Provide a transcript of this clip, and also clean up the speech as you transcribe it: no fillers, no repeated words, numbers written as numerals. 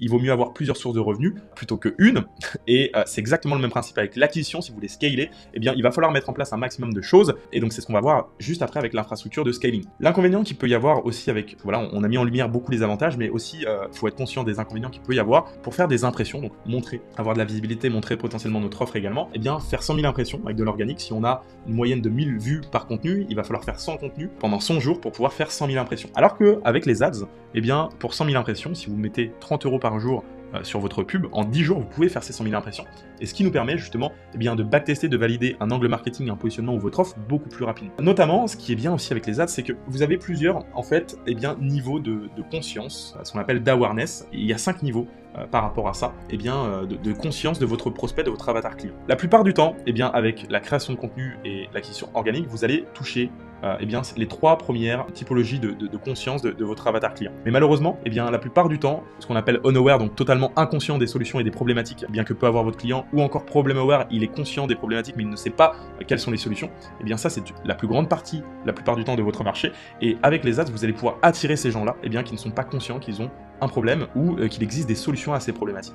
il vaut mieux avoir plusieurs sources de revenus plutôt qu'une. Et c'est exactement le même principe avec l'acquisition. Si vous voulez scaler, eh bien, il va falloir mettre en place un maximum de choses. Et donc, c'est ce qu'on va voir juste après avec l'infrastructure de scaling. L'inconvénient qu'il peut y avoir aussi avec, voilà, on a mis en lumière beaucoup les avantages, mais aussi, il faut être conscient des inconvénients qu'il peut y avoir pour faire des impressions, donc montrer, avoir de la visibilité, montrer potentiellement notre offre également. Eh bien, faire 100 000 impressions avec de l'organique, si on a une moyenne de 1000 vues par contenu, il va falloir faire 100 contenus pendant 100 jours pour pouvoir faire 100 000 impressions. Alors qu'avec les ads, eh bien, pour 100 000 impressions, si vous mettez 30 € par jour sur votre pub, en 10 jours, vous pouvez faire ces 100 000 impressions. Et ce qui nous permet justement eh bien, de backtester, de valider un angle marketing, un positionnement ou votre offre beaucoup plus rapidement. Notamment, ce qui est bien aussi avec les ads, c'est que vous avez plusieurs en fait, eh bien, niveaux de conscience, ce qu'on appelle d'awareness. Il y a 5 niveaux par rapport à ça, eh bien, de conscience de votre prospect, de votre avatar client. La plupart du temps, eh bien, avec la création de contenu et l'acquisition organique, vous allez toucher eh bien, les 3 premières typologies de conscience de votre avatar client. Mais malheureusement, eh bien, la plupart du temps, ce qu'on appelle unaware, donc totalement inconscient des solutions et des problématiques bien que peut avoir votre client, ou encore problem aware, il est conscient des problématiques mais il ne sait pas quelles sont les solutions, eh bien ça c'est la plus grande partie, la plupart du temps, de votre marché. Et avec les ads, vous allez pouvoir attirer ces gens-là eh bien, qui ne sont pas conscients qu'ils ont un problème ou qu'il existe des solutions à ces problématiques.